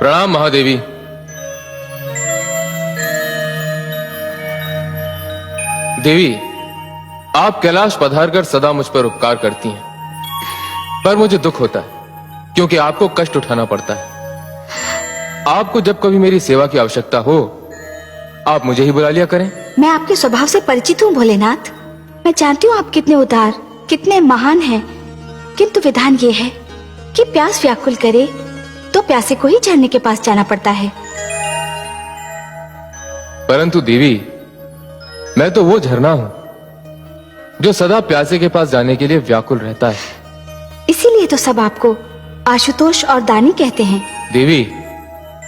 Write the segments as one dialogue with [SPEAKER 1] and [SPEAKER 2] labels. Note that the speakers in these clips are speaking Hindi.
[SPEAKER 1] प्रणाम महादेवी। देवी, आप कैलाश पधारकर सदा मुझ पर उपकार करती हैं, पर मुझे दुख होता है क्योंकि आपको कष्ट उठाना पड़ता है। आपको जब कभी मेरी सेवा की आवश्यकता हो, आप मुझे ही बुला लिया करें।
[SPEAKER 2] मैं आपके स्वभाव से परिचित हूँ भोलेनाथ। मैं जानती हूँ आप कितने उदार, कितने महान हैं, किंतु विधान ये है कि प्यास व्याकुल करे तो प्यासे को ही झरने के पास जाना पड़ता है।
[SPEAKER 1] परंतु देवी, मैं तो वो झरना हूँ जो सदा प्यासे के पास जाने के लिए व्याकुल रहता है।
[SPEAKER 2] इसीलिए तो सब आपको आशुतोष और दानी कहते हैं।
[SPEAKER 1] देवी,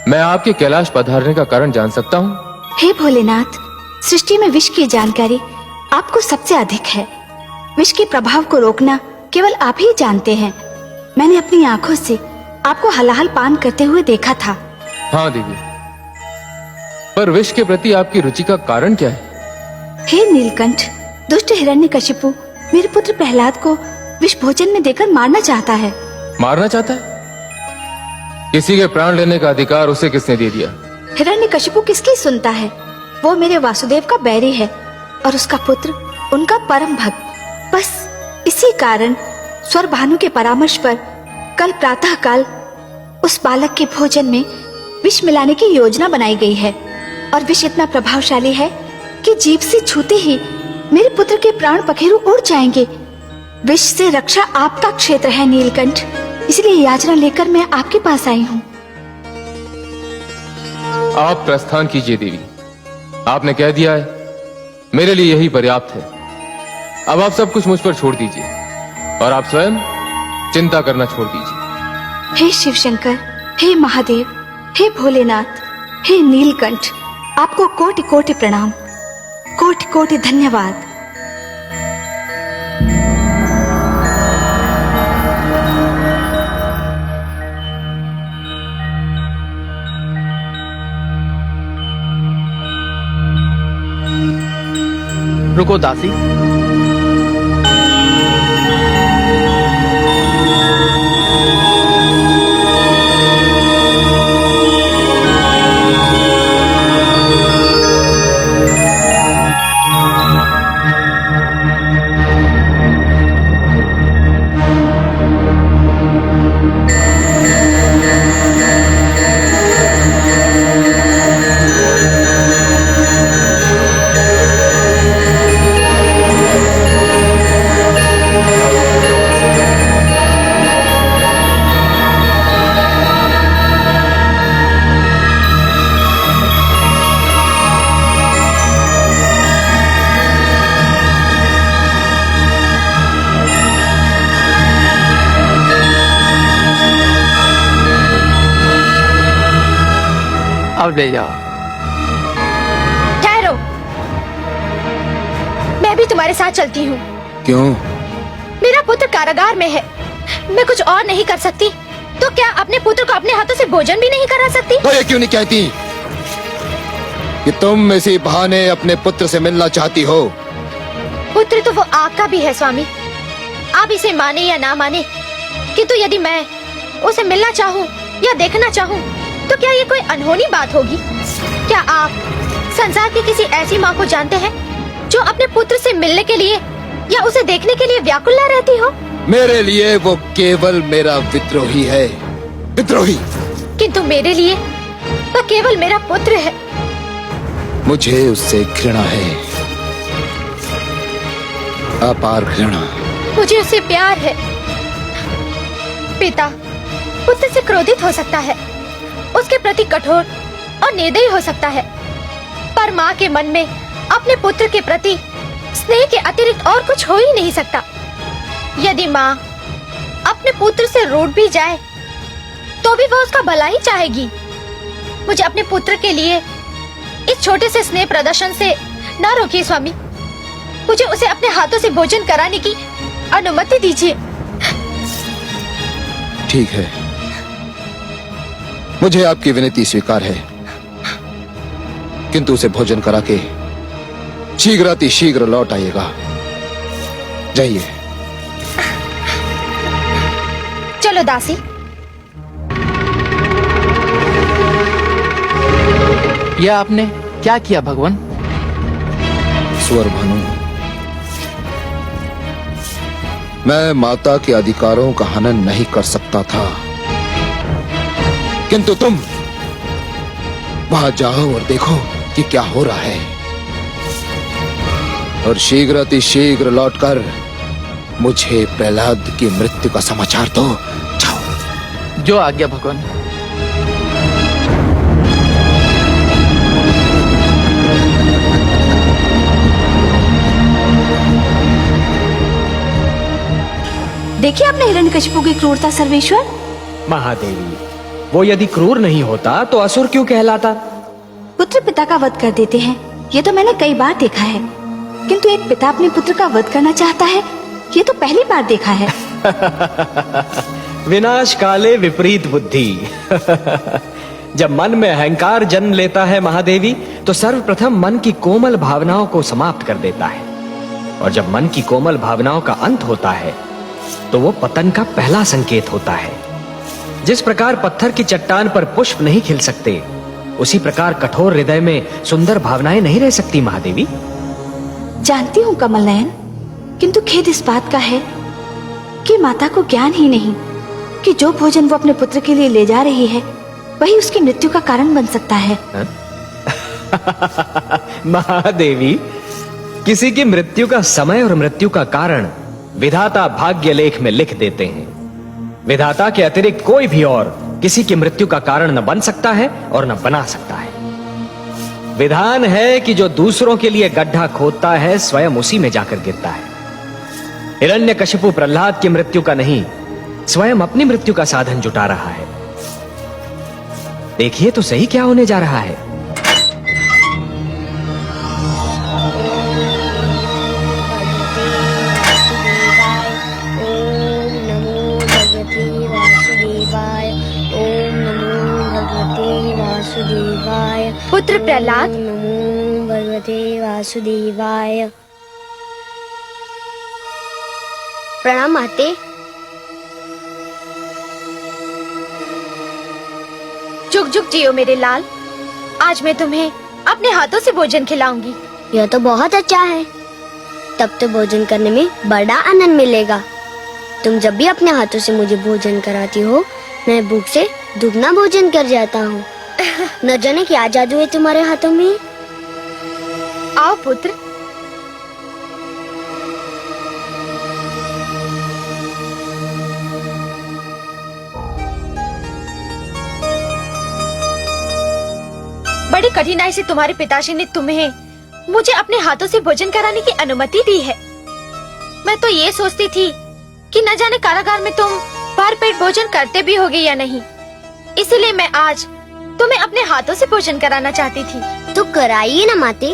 [SPEAKER 1] मैं आपके कैलाश पधारने का कारण जान सकता हूँ?
[SPEAKER 2] हे भोलेनाथ, सृष्टि में विष की जानकारी आपको सबसे अधिक है। विष के प्रभाव को रोकना केवल आप ही जानते हैं। मैंने अपनी आंखों से आपको हलाहल पान करते हुए देखा था।
[SPEAKER 1] हाँ देवी, पर विष के प्रति आपकी रुचि का कारण क्या है?
[SPEAKER 2] हे नीलकंठ, दुष्ट हिरण्यकशिपु मेरे पुत्र प्रहलाद को विष भोजन में देकर मारना चाहता है।
[SPEAKER 1] मारना चाहता है? किसी के प्राण लेने का अधिकार उसे किसने दे दिया?
[SPEAKER 2] हिरण्यकशिपु किसकी सुनता है? वो मेरे वासुदेव का बैरी है और उसका पुत्र उनका परम भक्त। बस इसी कारण स्वर भानु के परामर्श पर कल प्रातः काल उस बालक के भोजन में विष मिलाने की योजना बनाई गई है। और विष इतना प्रभावशाली है कि जीभ से छूते ही मेरे पुत्र के प्राण पखेरु उड़ जाएंगे। विष से रक्षा आपका क्षेत्र है नीलकंठ, इसलिए याचना लेकर मैं आपके पास आई हूँ।
[SPEAKER 1] आप प्रस्थान कीजिए देवी, आपने कह दिया है, मेरे लिए यही पर्याप्त है। अब आप सब कुछ मुझ पर छोड़ दीजिए और आप स्वयं चिंता करना छोड़ दीजिए।
[SPEAKER 2] हे शिव शंकर, हे महादेव, हे भोलेनाथ, हे नीलकंठ, आपको कोटि कोटि प्रणाम, कोटि कोटि धन्यवाद।
[SPEAKER 3] रुको दासी, अब ले जाओ।
[SPEAKER 4] ठहरो, मैं भी तुम्हारे साथ चलती हूँ।
[SPEAKER 5] क्यों?
[SPEAKER 4] मेरा पुत्र कारागार में है, मैं कुछ और नहीं कर सकती, तो क्या अपने पुत्र को अपने हाथों से भोजन भी नहीं करा सकती?
[SPEAKER 5] तो ये क्यों नहीं कहती कि तुम इसी बहाने अपने पुत्र से मिलना चाहती हो?
[SPEAKER 4] पुत्र तो वो आपका भी है स्वामी, आप इसे माने या ना माने, किंतु यदि मैं उसे मिलना चाहूँ या देखना चाहूँ तो क्या ये कोई अनहोनी बात होगी? क्या आप संसार की किसी ऐसी माँ को जानते हैं जो अपने पुत्र से मिलने के लिए या उसे देखने के लिए व्याकुल न रहती हो?
[SPEAKER 5] मेरे लिए वो केवल मेरा विद्रोही है, विद्रोही।
[SPEAKER 4] किंतु मेरे लिए तो केवल मेरा पुत्र है।
[SPEAKER 5] मुझे उससे घृणा है, अपार घृणा।
[SPEAKER 4] मुझे उससे प्यार है। पिता पुत्र से क्रोधित हो सकता है, उसके प्रति कठोर और निर्दयी हो सकता है, पर माँ के मन में अपने पुत्र के प्रति स्नेह के अतिरिक्त और कुछ हो ही नहीं सकता। यदि माँ अपने पुत्र से रूठ भी जाए तो भी वह उसका भला ही चाहेगी। मुझे अपने पुत्र के लिए इस छोटे से स्नेह प्रदर्शन से न रोकिए स्वामी, मुझे उसे अपने हाथों से भोजन कराने की अनुमति दीजिए।
[SPEAKER 5] ठीक है, मुझे आपकी विनती स्वीकार है, किंतु उसे भोजन करा के शीघ्र लौट आइएगा। जाइए।
[SPEAKER 4] चलो दासी।
[SPEAKER 3] यह आपने क्या किया भगवान?
[SPEAKER 5] स्वर भानु, मैं माता के अधिकारों का हनन नहीं कर सकता था, किंतु तुम वहां जाओ और देखो कि क्या हो रहा है, और शीघ्र अतिशीघ्र लौटकर मुझे प्रहलाद की मृत्यु का समाचार दो। जाओ।
[SPEAKER 3] जो आज्ञा भगवान।
[SPEAKER 2] देखिए आपने हिरण्यकशिपु की क्रूरता सर्वेश्वर।
[SPEAKER 6] महादेवी, वो यदि क्रूर नहीं होता तो असुर क्यों कहलाता?
[SPEAKER 2] पुत्र पिता का वध कर देते हैं, ये तो मैंने कई बार देखा है, किंतु एक पिता अपने पुत्र का वध करना चाहता है, ये तो पहली बार देखा है।
[SPEAKER 6] विनाश काले विपरीत बुद्धि। जब मन में अहंकार जन्म लेता है महादेवी, तो सर्वप्रथम मन की कोमल भावनाओं को समाप्त कर देता है, और जब मन की कोमल भावनाओं का अंत होता है तो वो पतन का पहला संकेत होता है। जिस प्रकार पत्थर की चट्टान पर पुष्प नहीं खिल सकते, उसी प्रकार कठोर हृदय में सुंदर भावनाएं नहीं रह सकती महादेवी।
[SPEAKER 2] जानती हूँ कमल नयन, किंतु खेद इस बात का है कि माता को ज्ञान ही नहीं कि जो भोजन वो अपने पुत्र के लिए ले जा रही है वही उसकी मृत्यु का कारण बन सकता है।
[SPEAKER 6] महादेवी, किसी की मृत्यु का समय और मृत्यु का कारण विधाता भाग्य लेख में लिख देते हैं। विधाता के अतिरिक्त कोई भी और किसी की मृत्यु का कारण न बन सकता है और न बना सकता है। विधान है कि जो दूसरों के लिए गड्ढा खोदता है स्वयं उसी में जाकर गिरता है। हिरण्यकशिपु प्रहलाद की मृत्यु का नहीं, स्वयं अपनी मृत्यु का साधन जुटा रहा है। देखिए तो सही क्या होने जा रहा है।
[SPEAKER 4] पुत्र प्रहलाद,
[SPEAKER 7] नमो भगवते वासुदेवाय। प्रणाम माते।
[SPEAKER 4] जुग जुग जियो मेरे लाल। आज मैं तुम्हें अपने हाथों से भोजन खिलाऊंगी।
[SPEAKER 7] यह तो बहुत अच्छा है, तब तो भोजन करने में बड़ा आनंद मिलेगा। तुम जब भी अपने हाथों से मुझे भोजन कराती हो, मैं भूख से दुगना भोजन कर जाता हूँ। न जाने क्या जादू है तुम्हारे हाथों में।
[SPEAKER 4] आओ पुत्र। बड़ी कठिनाई से तुम्हारे पिताश्री ने तुम्हें मुझे अपने हाथों से भोजन कराने की अनुमति दी है। मैं तो ये सोचती थी कि न जाने कारागार में तुम भर पेट भोजन करते भी होगे या नहीं, इसीलिए मैं आज तुम्हें अपने हाथों से भोजन कराना चाहती थी।
[SPEAKER 7] तो कराइए ना माते,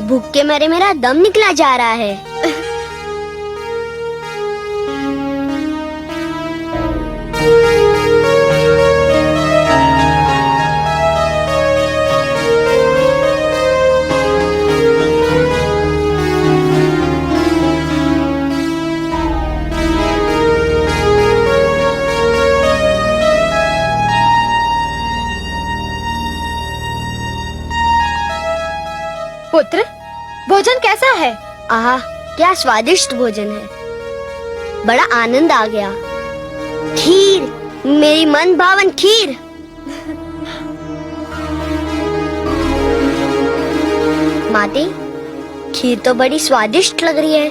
[SPEAKER 7] भूख के मारे मेरा दम निकला जा रहा है।
[SPEAKER 4] पुत्र, भोजन कैसा है?
[SPEAKER 7] आहा, क्या स्वादिष्ट भोजन है। बड़ा आनंद आ गया। खीर, मेरी मन भावन खीर। माते, खीर तो बड़ी स्वादिष्ट लग रही है।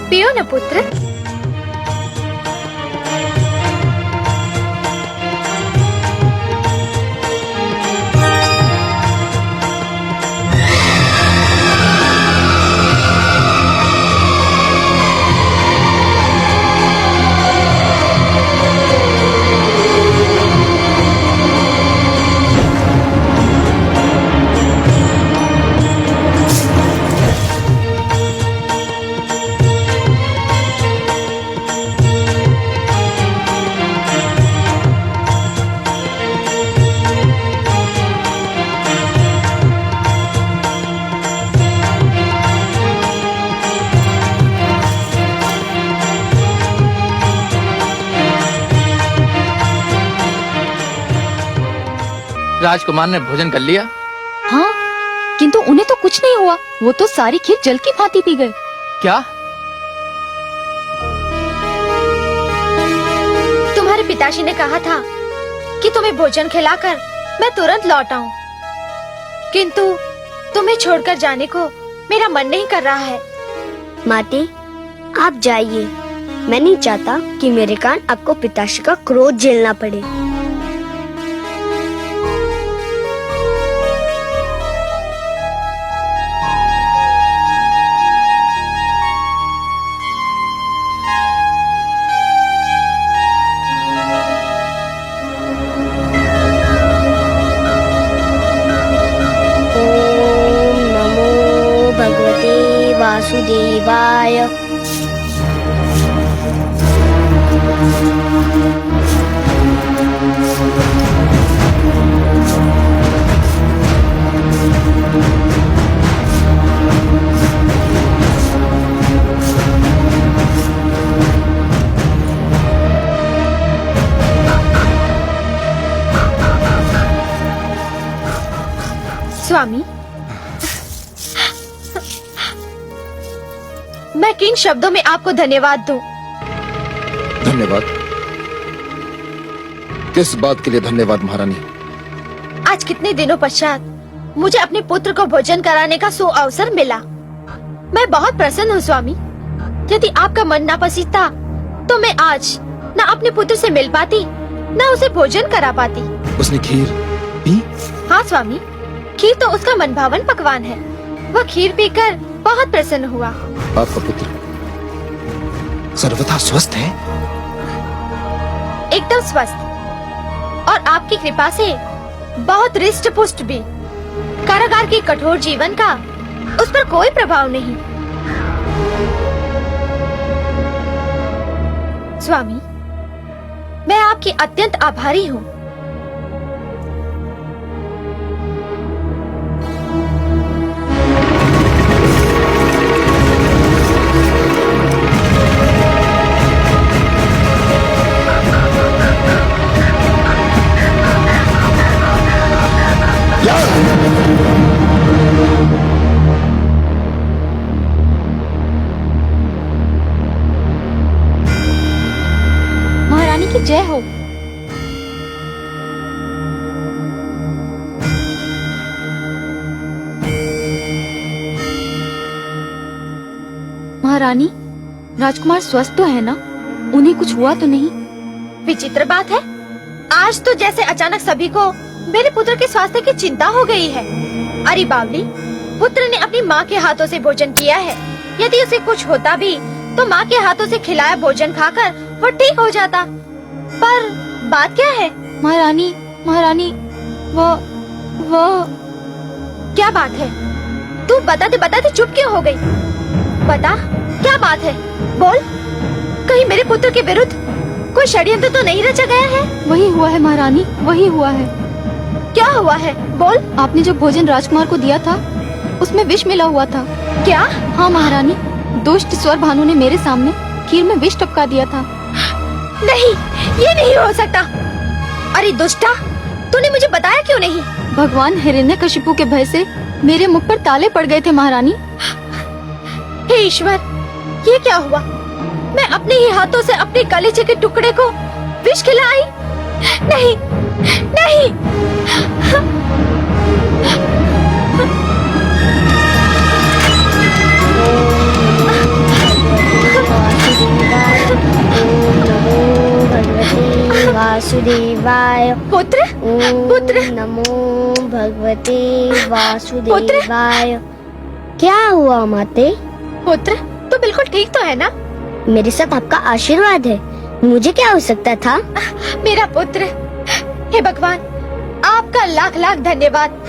[SPEAKER 4] पियो न पुत्र।
[SPEAKER 3] राजकुमार ने भोजन कर लिया?
[SPEAKER 8] हाँ, किंतु उन्हें तो कुछ नहीं हुआ। वो तो सारी खीर जल की भांति पी गए।
[SPEAKER 3] क्या?
[SPEAKER 4] तुम्हारे पिताजी ने कहा था कि तुम्हें भोजन खिलाकर मैं तुरंत लौट आऊं, किंतु तुम्हें छोड़कर जाने को मेरा मन नहीं कर रहा है।
[SPEAKER 7] माते, आप जाइए। मैं नहीं चाहता कि मेरे कारण आपको पिताश्री का क्रोध झेलना पड़े। ओम नमो भगवते वासुदेवाय।
[SPEAKER 4] स्वामी, मैं किन शब्दों में आपको धन्यवाद दूं?
[SPEAKER 5] धन्यवाद? किस बात के लिए धन्यवाद महारानी?
[SPEAKER 4] आज कितने दिनों पश्चात मुझे अपने पुत्र को भोजन कराने का सुअवसर मिला। मैं बहुत प्रसन्न हूँ स्वामी। यदि आपका मन ना पसीजता तो मैं आज न अपने पुत्र से मिल पाती, न उसे भोजन करा पाती।
[SPEAKER 5] उसने खीर पी?
[SPEAKER 4] हाँ स्वामी, खीर तो उसका मनभावन पकवान है। वह खीर पीकर बहुत प्रसन्न हुआ।
[SPEAKER 5] आपका पुत्र सर्वथा स्वस्थ है?
[SPEAKER 4] एकदम स्वस्थ, और आपकी कृपा से बहुत रिष्ट पुष्ट भी। कारागार के कठोर जीवन का उस पर कोई प्रभाव नहीं। स्वामी, मैं आपकी अत्यंत आभारी हूँ।
[SPEAKER 8] महारानी की जय हो। महारानी, राजकुमार स्वस्थ तो है ना? उन्हें कुछ हुआ तो नहीं?
[SPEAKER 4] विचित्र बात है, आज तो जैसे अचानक सभी को मेरे पुत्र के स्वास्थ्य की चिंता हो गई है। अरे बावली, पुत्र ने अपनी माँ के हाथों से भोजन किया है। यदि उसे कुछ होता भी तो माँ के हाथों से खिलाया भोजन खाकर वो ठीक हो जाता। पर बात क्या है?
[SPEAKER 8] महारानी, महारानी, वो
[SPEAKER 4] क्या बात है? तू बताते चुप क्यों हो गई? बता, क्या बात है? बोल। कहीं मेरे पुत्र के विरुद्ध कोई षड्यंत्र तो नहीं रचा गया है?
[SPEAKER 8] वही हुआ है महारानी, वही हुआ है।
[SPEAKER 4] क्या हुआ है? बोल।
[SPEAKER 8] आपने जो भोजन राजकुमार को दिया था उसमें विष मिला हुआ था।
[SPEAKER 4] क्या?
[SPEAKER 8] हाँ महारानी, दुष्ट स्वर भानु ने मेरे सामने खीर में विष टपका दिया था।
[SPEAKER 4] नहीं, ये नहीं हो सकता। अरे दुष्टा, तूने मुझे बताया क्यों नहीं?
[SPEAKER 8] भगवान हिरण्यकशिपु के भय से मेरे मुख पर ताले पड़ गए थे महारानी।
[SPEAKER 4] हे ईश्वर, ये क्या हुआ? मैं अपने ही हाथों से अपने कलेजे के टुकड़े को विष खिलाई? नहीं, नहीं।
[SPEAKER 7] वासुदेवाय।
[SPEAKER 4] पुत्र, पुत्र,
[SPEAKER 7] नमो भगवते वासुदेवाय। क्या हुआ माते?
[SPEAKER 4] पुत्र, तू बिल्कुल ठीक तो है ना?
[SPEAKER 7] मेरे साथ आपका आशीर्वाद है, मुझे क्या हो सकता था?
[SPEAKER 4] मेरा पुत्र, हे भगवान, आपका लाख लाख धन्यवाद।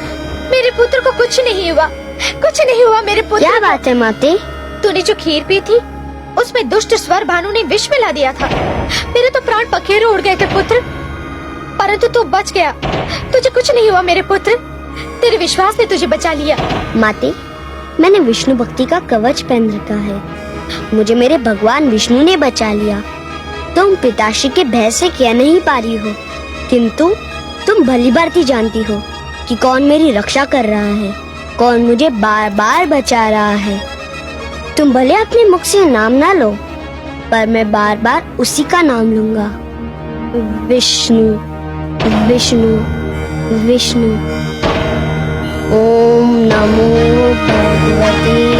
[SPEAKER 4] मेरे पुत्र को कुछ नहीं हुआ, कुछ नहीं हुआ मेरे पुत्र।
[SPEAKER 7] क्या बात है माते?
[SPEAKER 4] तूने जो खीर पी थी उसमें दुष्ट स्वर भानु ने विष मिला दिया था। मेरे तो प्राण पखेरु उड़ गए थे पुत्र, परंतु तू बच गया। तुझे कुछ नहीं हुआ मेरे पुत्र, तेरे विश्वास ने तुझे बचा लिया।
[SPEAKER 7] माते, मैंने विष्णु भक्ति का कवच पहन रखा है, मुझे मेरे भगवान विष्णु ने बचा लिया। तुम पिताश्री के भय से कह नहीं पा रही हो, किंतु तुम भली भांति जानती हो कि कौन मेरी रक्षा कर रहा है, कौन मुझे बार बार बचा रहा है। तुम भले अपने मुख से नाम ना लो, पर मैं बार बार उसी का नाम लूंगा, विष्णु विष्णु विष्णु। ओम नमो भगवते